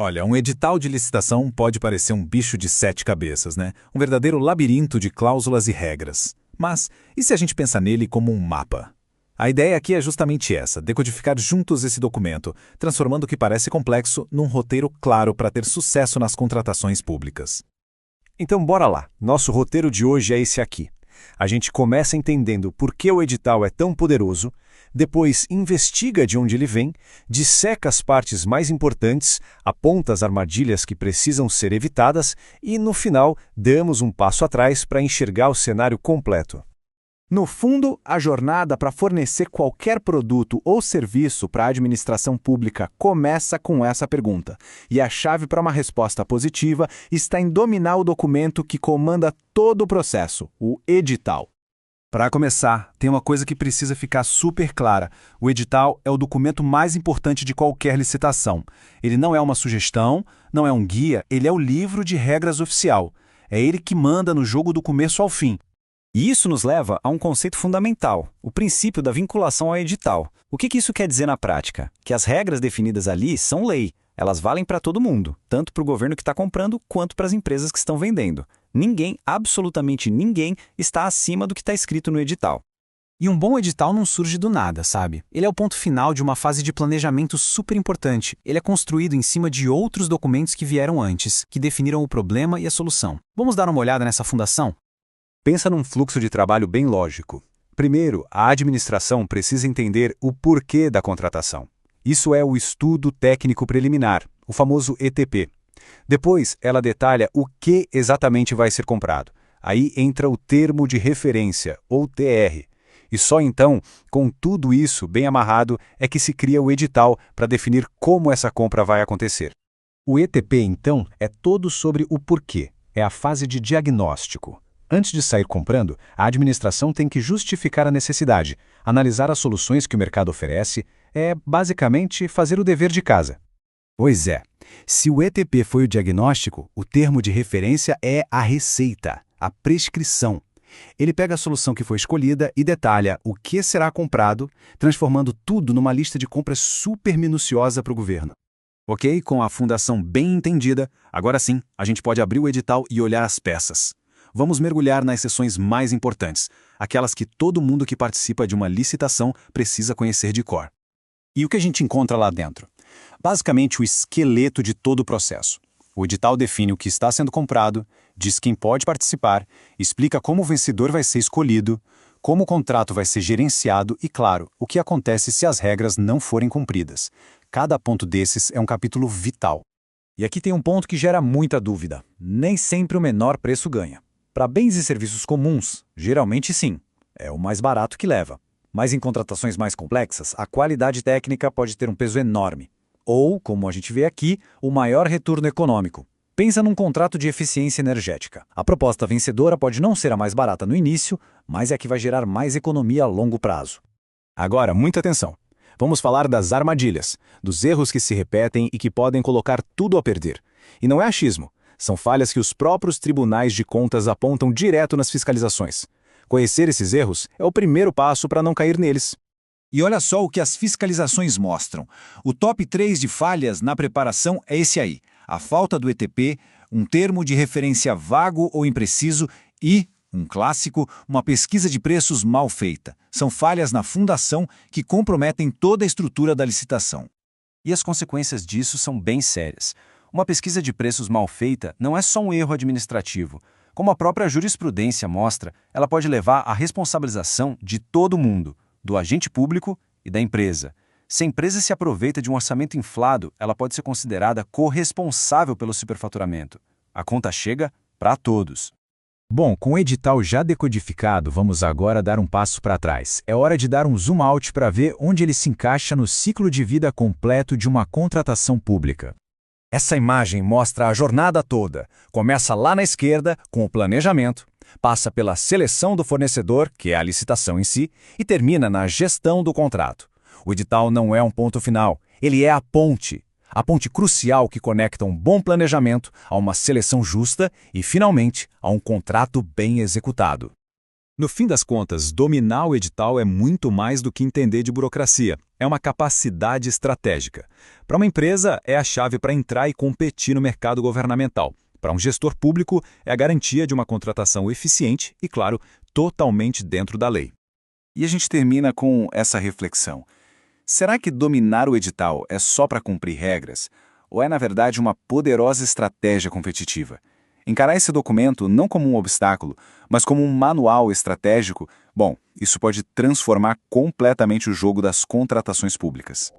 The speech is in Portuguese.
Olha, um edital de licitação pode parecer um bicho de sete cabeças, né? Um verdadeiro labirinto de cláusulas e regras. Mas e se a gente pensar nele como um mapa? A ideia aqui é justamente essa, decodificar juntos esse documento, transformando o que parece complexo num roteiro claro para ter sucesso nas contratações públicas. Então bora lá, nosso roteiro de hoje é esse aqui. A gente começa entendendo por que o edital é tão poderoso, depois investiga de onde ele vem, disseca as partes mais importantes, aponta as armadilhas que precisam ser evitadas e, no final, damos um passo atrás para enxergar o cenário completo. No fundo, a jornada para fornecer qualquer produto ou serviço para a administração pública começa com essa pergunta. E a chave para uma resposta positiva está em dominar o documento que comanda todo o processo, o edital. Para começar, tem uma coisa que precisa ficar super clara. O edital é o documento mais importante de qualquer licitação. Ele não é uma sugestão, não é um guia, ele é o livro de regras oficial. É ele que manda no jogo do começo ao fim. E isso nos leva a um conceito fundamental, o princípio da vinculação ao edital. O que isso quer dizer na prática? Que as regras definidas ali são lei. Elas valem para todo mundo, tanto para o governo que está comprando quanto para as empresas que estão vendendo. Ninguém, absolutamente ninguém, está acima do que está escrito no edital. E um bom edital não surge do nada, sabe? Ele é o ponto final de uma fase de planejamento super importante. Ele é construído em cima de outros documentos que vieram antes, que definiram o problema e a solução. Vamos dar uma olhada nessa fundação? Pensa num fluxo de trabalho bem lógico. Primeiro, a administração precisa entender o porquê da contratação. Isso é o estudo técnico preliminar, o famoso ETP. Depois, ela detalha o que exatamente vai ser comprado. Aí entra o termo de referência, ou TR. E só então, com tudo isso bem amarrado, é que se cria o edital para definir como essa compra vai acontecer. O ETP, então, é todo sobre o porquê. É a fase de diagnóstico. Antes de sair comprando, a administração tem que justificar a necessidade, analisar as soluções que o mercado oferece, basicamente fazer o dever de casa. Pois é, se o ETP foi o diagnóstico, o termo de referência é a receita, a prescrição. Ele pega a solução que foi escolhida e detalha o que será comprado, transformando tudo numa lista de compras super minuciosa para o governo. Ok, com a fundação bem entendida, agora sim, a gente pode abrir o edital e olhar as peças. Vamos mergulhar nas seções mais importantes, aquelas que todo mundo que participa de uma licitação precisa conhecer de cor. E o que a gente encontra lá dentro? Basicamente o esqueleto de todo o processo. O edital define o que está sendo comprado, diz quem pode participar, explica como o vencedor vai ser escolhido, como o contrato vai ser gerenciado e, claro, o que acontece se as regras não forem cumpridas. Cada ponto desses é um capítulo vital. E aqui tem um ponto que gera muita dúvida. Nem sempre o menor preço ganha. Para bens e serviços comuns, geralmente sim, é o mais barato que leva. Mas em contratações mais complexas, a qualidade técnica pode ter um peso enorme. Ou, como a gente vê aqui, o maior retorno econômico. Pensa num contrato de eficiência energética. A proposta vencedora pode não ser a mais barata no início, mas é a que vai gerar mais economia a longo prazo. Agora, muita atenção. Vamos falar das armadilhas, dos erros que se repetem e que podem colocar tudo a perder. E não é achismo. São falhas que os próprios tribunais de contas apontam direto nas fiscalizações. Conhecer esses erros é o primeiro passo para não cair neles. E olha só o que as fiscalizações mostram. O top 3 de falhas na preparação é esse aí. A falta do ETP, um termo de referência vago ou impreciso e, um clássico, uma pesquisa de preços mal feita. São falhas na fundação que comprometem toda a estrutura da licitação. E as consequências disso são bem sérias. Uma pesquisa de preços mal feita não é só um erro administrativo. Como a própria jurisprudência mostra, ela pode levar à responsabilização de todo mundo, do agente público e da empresa. Se a empresa se aproveita de um orçamento inflado, ela pode ser considerada corresponsável pelo superfaturamento. A conta chega para todos. Bom, com o edital já decodificado, vamos agora dar um passo para trás. É hora de dar um zoom out para ver onde ele se encaixa no ciclo de vida completo de uma contratação pública. Essa imagem mostra a jornada toda. Começa lá na esquerda, com o planejamento, passa pela seleção do fornecedor, que é a licitação em si, e termina na gestão do contrato. O edital não é um ponto final, ele é a ponte crucial que conecta um bom planejamento a uma seleção justa e, finalmente, a um contrato bem executado. No fim das contas, dominar o edital é muito mais do que entender de burocracia. É uma capacidade estratégica. Para uma empresa, é a chave para entrar e competir no mercado governamental. Para um gestor público, é a garantia de uma contratação eficiente e, claro, totalmente dentro da lei. E a gente termina com essa reflexão. Será que dominar o edital é só para cumprir regras? Ou é, na verdade, uma poderosa estratégia competitiva? Encarar esse documento não como um obstáculo, mas como um manual estratégico, bom, isso pode transformar completamente o jogo das contratações públicas.